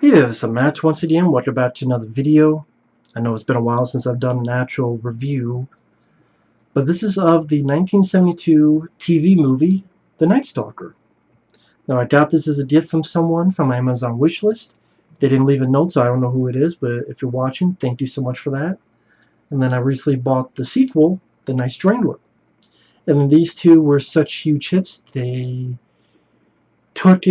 Hey there, this is Matt once again. Welcome back to another video. I know it's been a while since I've done an actual review, but this is of the 1972 TV movie, The Night Stalker. Now, I got this as a gift from someone from my Amazon wishlist. They didn't leave a note, so I don't know who it is, but if you're watching, thank you so much for that. And then I recently bought the sequel, The Night Strangler. And these two were such huge hits, they took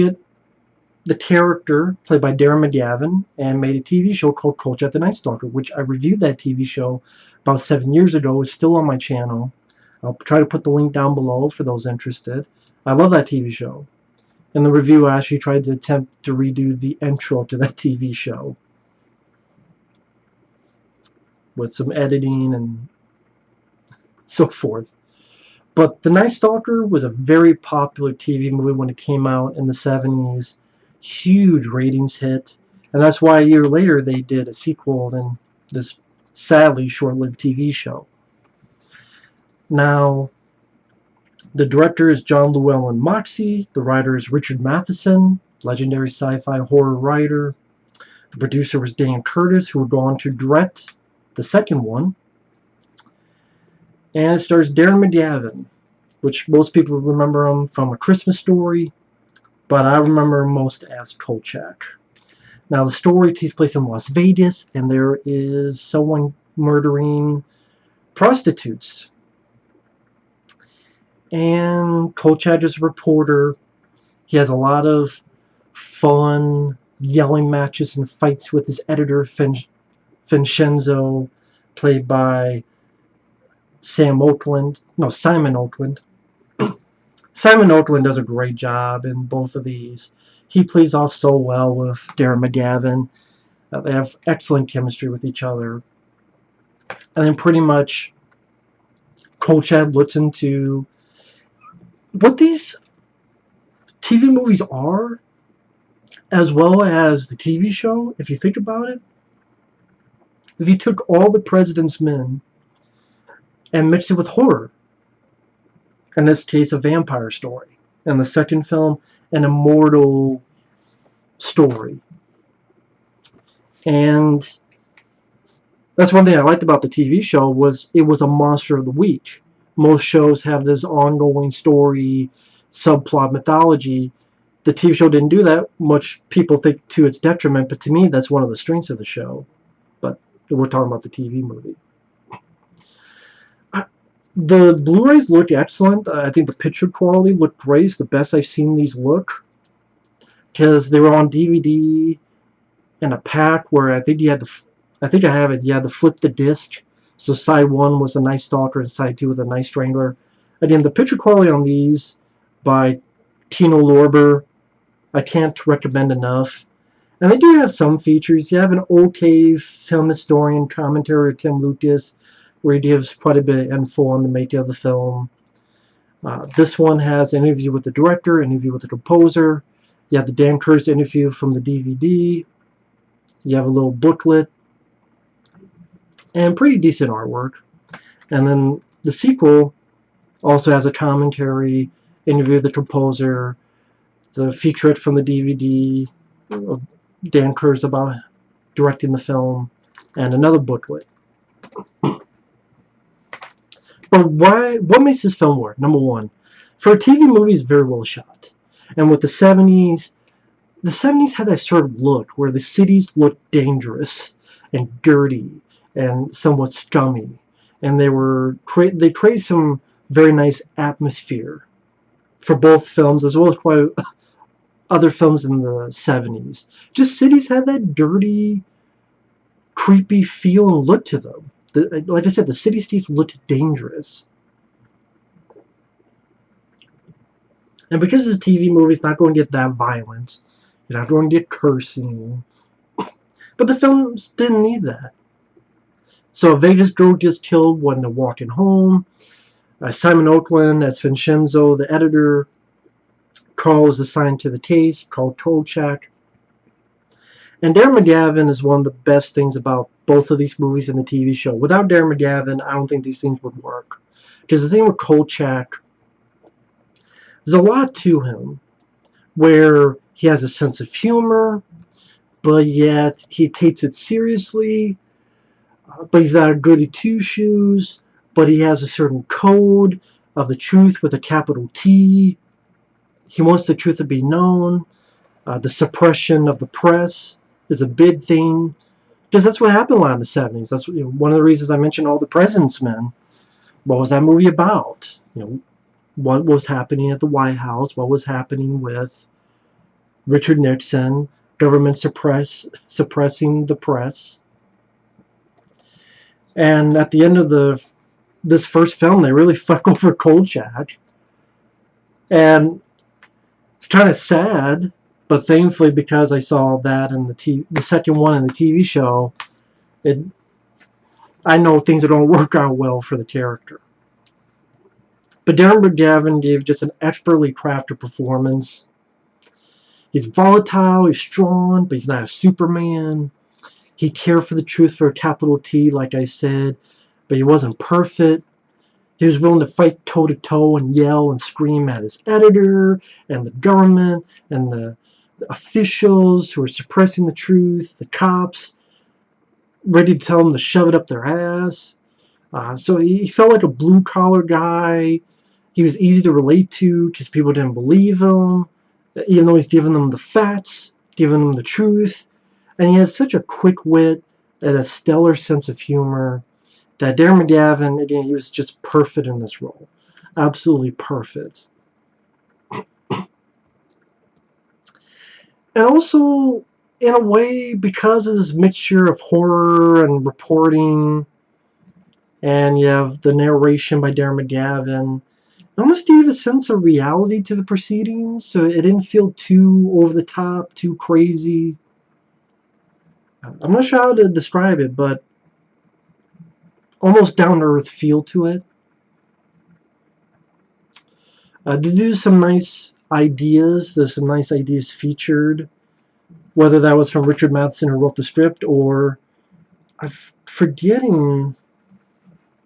the character, played by Darren McGavin, and made a TV show called Kolchak, the Night Stalker, which I reviewed that TV show about 7 years ago. It's still on my channel. I'll try to put the link down below for those interested. I love that TV show. In the review, I actually tried to attempt to redo the intro to that TV show with some editing and so forth. But The Night Stalker was a very popular TV movie when it came out in the 70s. Huge ratings hit, and that's why a year later they did a sequel and this sadly short-lived TV show. Now, the director is John Llewellyn Moxey, the writer is Richard Matheson, legendary sci-fi horror writer. The producer was Dan Curtis, who would go on to direct the second one. And it stars Darren McGavin, which most people remember him from A Christmas Story, but I remember him most as Kolchak. Now, the story takes place in Las Vegas, and there is someone murdering prostitutes. And Kolchak is a reporter. He has a lot of fun yelling matches and fights with his editor, Vincenzo, played by Simon Oakland. Simon Oakland does a great job in both of these. He plays off so well with Darren McGavin. They have excellent chemistry with each other. And then pretty much Kolchak looks into what these TV movies are, as well as the TV show, if you think about it. If you took all the President's Men and mixed it with horror, in this case a vampire story, and the second film an immortal story. And that's one thing I liked about the TV show, was it was a monster of the week. Most shows have this ongoing story, subplot, mythology. The TV show didn't do that much. People think to its detriment, but to me that's one of the strengths of the show. But we're talking about the TV movie. The Blu-rays look excellent. I think the picture quality looked great. It's the best I've seen these look, because they were on DVD in a pack where I think you had to, you had to flip the disc. So side 1 was the Night Stalker and side 2 was the Night Strangler. Again, the picture quality on these by Tino Lorber, I can't recommend enough. And they do have some features. You have an okay film historian commentary of Tim Lucas, where he gives quite a bit of info on the making of the film. This one has an interview with the director, an interview with the composer. You have the Dan Curtis interview from the DVD. You have a little booklet. And pretty decent artwork. And then the sequel also has a commentary, interview with the composer, the featurette from the DVD of Dan Curtis about directing the film, and another booklet. But what makes this film work? Number one, for a TV movie, it's very well shot. And with the 70s had that sort of look where the cities looked dangerous and dirty and somewhat scummy. And they created some very nice atmosphere for both films, as well as quite other films in the 70s. Just cities had that dirty, creepy feel and look to them. Like I said, the cityscapes looked dangerous. And because it's a TV movie, it's not going to get that violent. You're not going to get cursing. But the films didn't need that. So a Vegas girl gets killed when they're walking home. Simon Oakland as Vincenzo, the editor. Carl is assigned to the case, called Kolchak. And Darren McGavin is one of the best things about both of these movies and the TV show. Without Darren McGavin, I don't think these things would work. Because the thing with Kolchak, there's a lot to him, where he has a sense of humor, but yet he takes it seriously. But he's not a goody two-shoes. But he has a certain code of the truth with a capital T. He wants the truth to be known. The suppression of the press is a big thing, because that's what happened a lot in the 70s. That's one of the reasons I mentioned All the President's Men. What was that movie about? What was happening at the White House? What was happening with Richard Nixon? Government suppressing the press. And at the end of this first film, they really fuck over Kolchak. And it's kind of sad, but thankfully, because I saw that in the second one in the TV show, I know things are going to work out well for the character. But Darren McGavin gave just an expertly crafted performance. He's volatile, he's strong, but he's not a Superman. He cared for the truth for a capital T, like I said, but he wasn't perfect. He was willing to fight toe-to-toe and yell and scream at his editor and the government and the officials who were suppressing the truth, the cops, ready to tell him to shove it up their ass. So he felt like a blue-collar guy. He was easy to relate to because people didn't believe him, even though he's giving them the facts, giving them the truth. And he has such a quick wit and a stellar sense of humor that Darren McGavin, again, he was just perfect in this role. Absolutely perfect. And also, in a way, because of this mixture of horror and reporting, and you have the narration by Darren McGavin, it almost gave a sense of reality to the proceedings, so it didn't feel too over the top, too crazy. I'm not sure how to describe it, but almost down-to-earth feel to it. To do some nice ideas, there's some nice ideas featured, whether that was from Richard Matheson who wrote the script, or I'm forgetting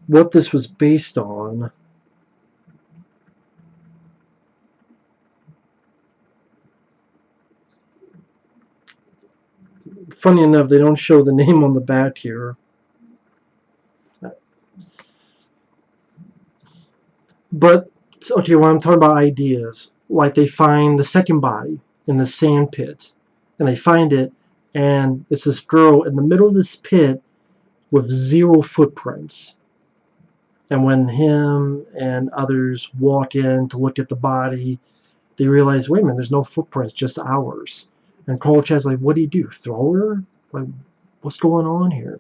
what this was based on. Funny enough, they don't show the name on the back here. But, okay, when I'm talking about ideas, like they find the second body in the sand pit, and they find it, and it's this girl in the middle of this pit with 0 footprints. And when him and others walk in to look at the body, they realize, wait a minute, there's no footprints, just ours. And Kolchak's like, what do you do? Throw her? Like, what's going on here?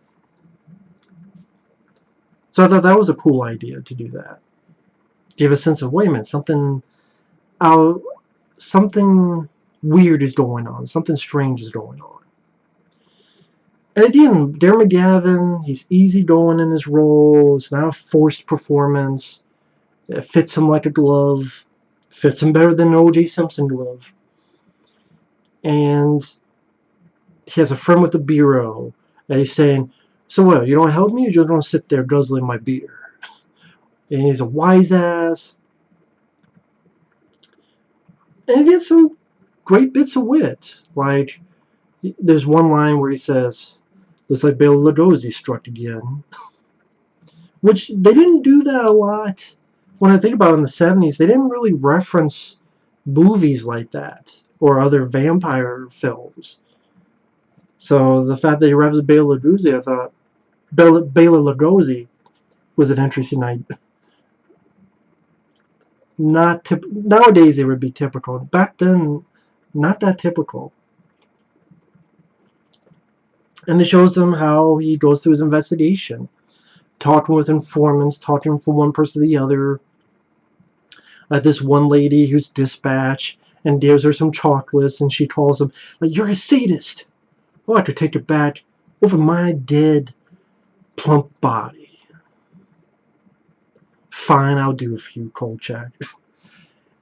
So I thought that was a cool idea to do that. Give a sense of, wait a minute, something weird is going on. Something strange is going on. And again, Darren McGavin, he's easygoing in his role. It's not a forced performance. It fits him like a glove. Fits him better than an O.J. Simpson glove. And he has a friend with the bureau. And he's saying, so what, you don't help me? You just don't sit there guzzling my beer. And he's a wise ass. And he gets some great bits of wit. Like, there's one line where he says, looks like Bela Lugosi struck again. Which, they didn't do that a lot. When I think about it, in the 70s, they didn't really reference movies like that. Or other vampire films. So, the fact that he referenced Bela Lugosi, I thought, Bela Lugosi was an interesting idea. Nowadays it would be typical. Back then, not that typical. And it shows him how he goes through his investigation, talking with informants, talking from one person to the other. This one lady who's dispatched and gives her some chocolates, and she calls him like, "You're a sadist." Oh, I could take it back over my dead, plump body. Fine, I'll do it for you, Kolchak.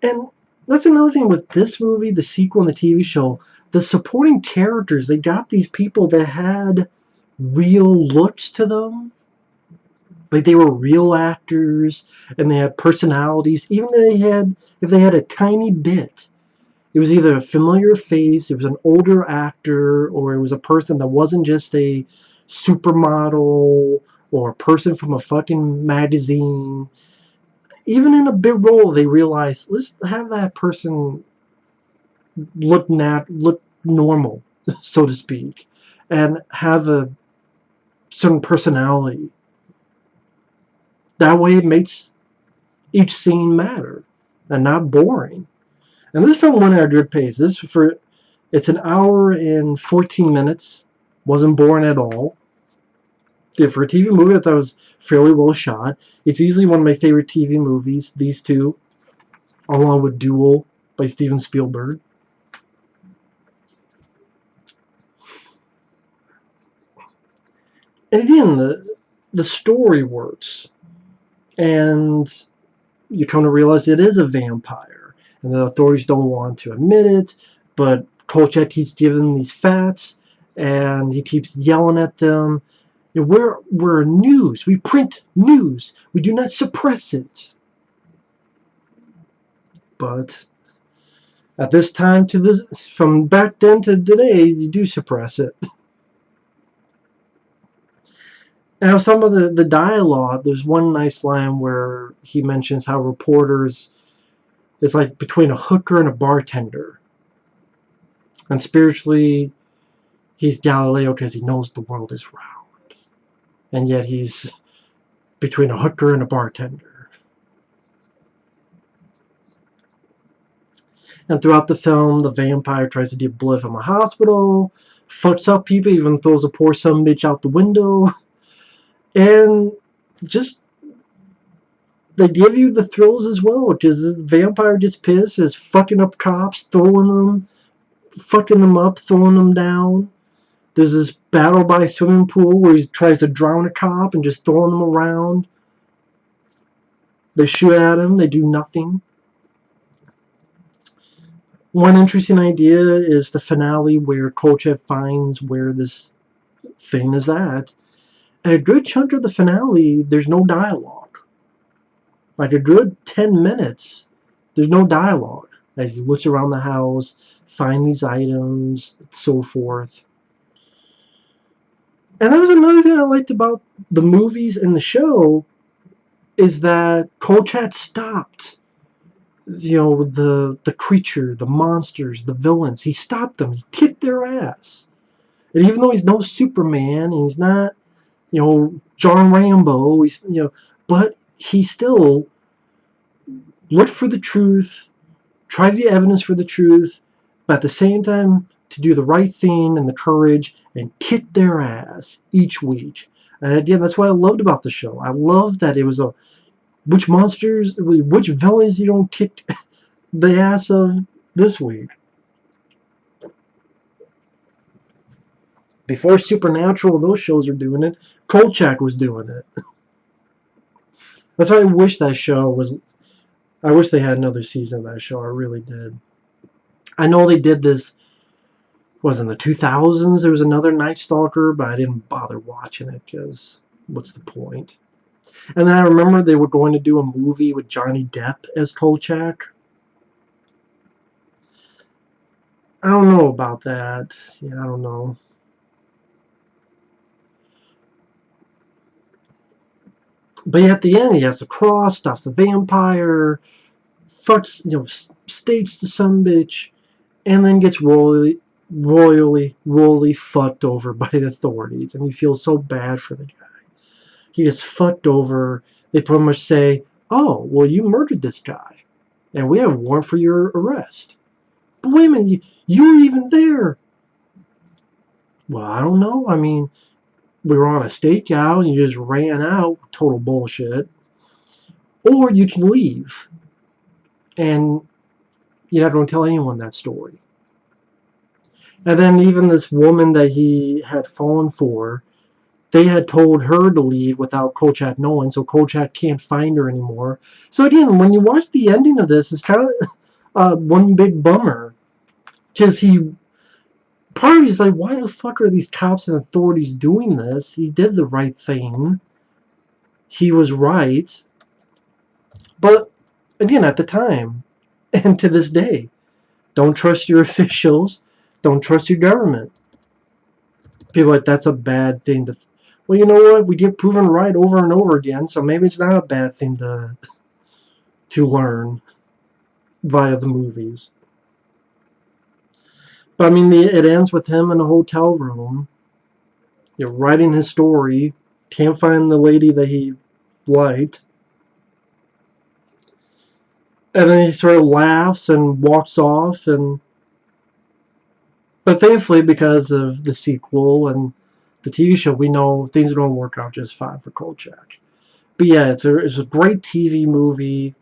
And that's another thing with this movie, the sequel, and the TV show. The supporting characters, they got these people that had real looks to them. Like they were real actors, and they had personalities. Even if they had a tiny bit, It was either a familiar face, it was an older actor, or it was a person that wasn't just a supermodel or a person from a fucking magazine. Even in a big role, they realized, let's have that person look normal, so to speak, and have a certain personality. That way it makes each scene matter and not boring. And this film went at a good pace. It's an hour and 14 minutes. Wasn't boring at all. Yeah, for a TV movie, I thought it was fairly well shot. It's easily one of my favorite TV movies. These two, along with Duel by Steven Spielberg. And again, the story works. And you come to realize it is a vampire. And the authorities don't want to admit it, but Kolchak keeps giving them these facts, and he keeps yelling at them. You know, we're news. We print news. We do not suppress it. But at this time from back then to today, you do suppress it. Now, some of the dialogue, there's one nice line where he mentions how reporters, it's like between a hooker and a bartender. And spiritually, he's Galileo because he knows the world is round. And yet he's between a hooker and a bartender. And throughout the film, the vampire tries to get blood from a hospital, fucks up people, even throws a poor son bitch out the window. And just, they give you the thrills as well, because the vampire gets pissed, is fucking up cops, fucking them up, throwing them down. There's this battle by a swimming pool where he tries to drown a cop and just throwing them around. They shoot at him, they do nothing. One interesting idea is the finale where Kolchak finds where this thing is at. And a good chunk of the finale, there's no dialogue. Like a good 10 minutes, there's no dialogue. As he looks around the house, find these items, so forth. And that was another thing I liked about the movies and the show, is that Kolchak stopped, the creature, the monsters, the villains. He stopped them. He kicked their ass. And even though he's no Superman, and he's not, John Rambo, but he still looked for the truth, tried to get evidence for the truth, but at the same time to do the right thing and the courage and kick their ass each week. And again, that's what I loved about the show. I loved that it was which villains you don't kick the ass of this week. Before Supernatural, those shows were doing it. Kolchak was doing it. That's why I wish that show was. I wish they had another season of that show. I really did. I know they did this. Was in the 2000s. There was another Night Stalker, but I didn't bother watching it because what's the point? And then I remember they were going to do a movie with Johnny Depp as Kolchak. I don't know about that. Yeah, I don't know. But at the end, he has the cross, stops the vampire, fucks, states the sumbitch, and then gets royally fucked over by the authorities. And you feel so bad for the guy. He gets fucked over. They pretty much say, oh, well, you murdered this guy, and we have a warrant for your arrest. But wait a minute, you were even there. Well, I don't know. I mean, we were on a stakeout and you just ran out. Total bullshit. Or you can leave. And you're not going to tell anyone that story. And then even this woman that he had fallen for, they had told her to leave without Kolchak knowing, so Kolchak can't find her anymore. So again, when you watch the ending of this, it's kind of one big bummer. Because part of me is like, why the fuck are these cops and authorities doing this? He did the right thing. He was right. But, again, at the time, and to this day, Don't trust your officials. Don't trust your government. People are like, that's a bad thing to... Well, you know what? We get proven right over and over again, so maybe it's not a bad thing to learn via the movies. But I mean, it ends with him in a hotel room, writing his story. Can't find the lady that he liked. And then he sort of laughs and walks off. But thankfully, because of the sequel and the TV show, we know things are going to work out just fine for Kolchak. But yeah, it's a great TV movie,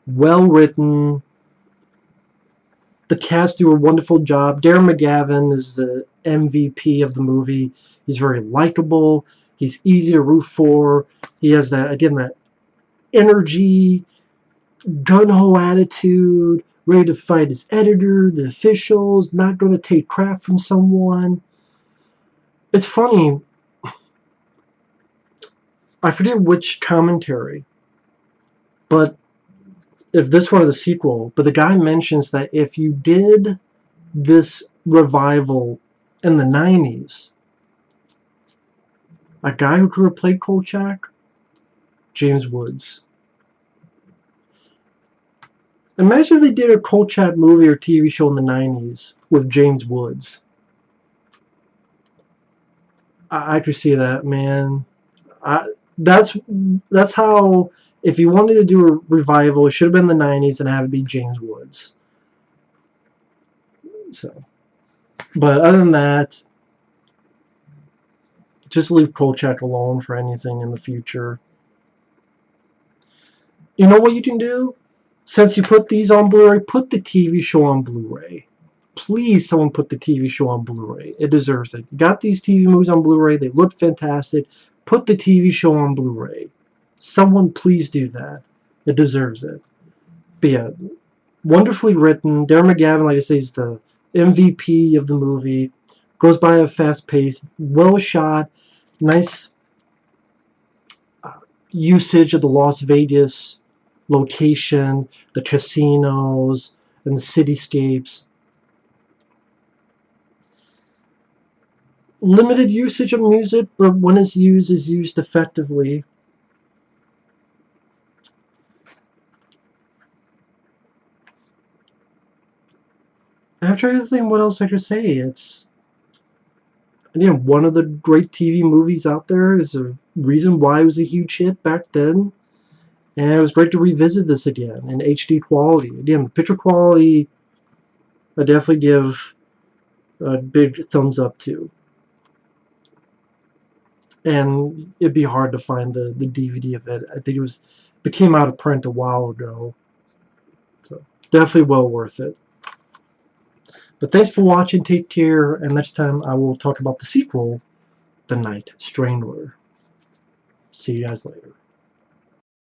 well written. The cast do a wonderful job. Darren McGavin is the MVP of the movie. He's very likable. He's easy to root for. He has that energy, gung-ho attitude, ready to fight his editor, the officials, not going to take crap from someone. It's funny. I forget which commentary, but if this were the sequel, but the guy mentions that if you did this revival in the 90s, a guy who could have played Kolchak, James Woods. Imagine if they did a Kolchak movie or TV show in the 90s with James Woods. I could see that, man. That's how, if you wanted to do a revival, it should have been the 90s and have it be James Woods. So, but other than that, just leave Kolchak alone for anything in the future. You know what you can do? Since you put these on Blu-ray, put the TV show on Blu-ray. Please, someone put the TV show on Blu-ray. It deserves it. You got these TV movies on Blu-ray. They look fantastic. Put the TV show on Blu-ray. Someone please do that. It deserves it. But yeah, wonderfully written. Darren McGavin, like I say, is the MVP of the movie. Goes by at a fast pace. Well shot. Nice usage of the Las Vegas location, the casinos, and the cityscapes. Limited usage of music, but when it's used, is used effectively. I'm trying to think what else I could say. It's, again, one of the great TV movies out there. Is a reason why it was a huge hit back then. And it was great to revisit this again in HD quality. Again, the picture quality, I definitely give a big thumbs up to. And it'd be hard to find the DVD of it. I think it came out of print a while ago. So definitely well worth it. But thanks for watching, take care, and next time I will talk about the sequel, The Night Strangler. See you guys later.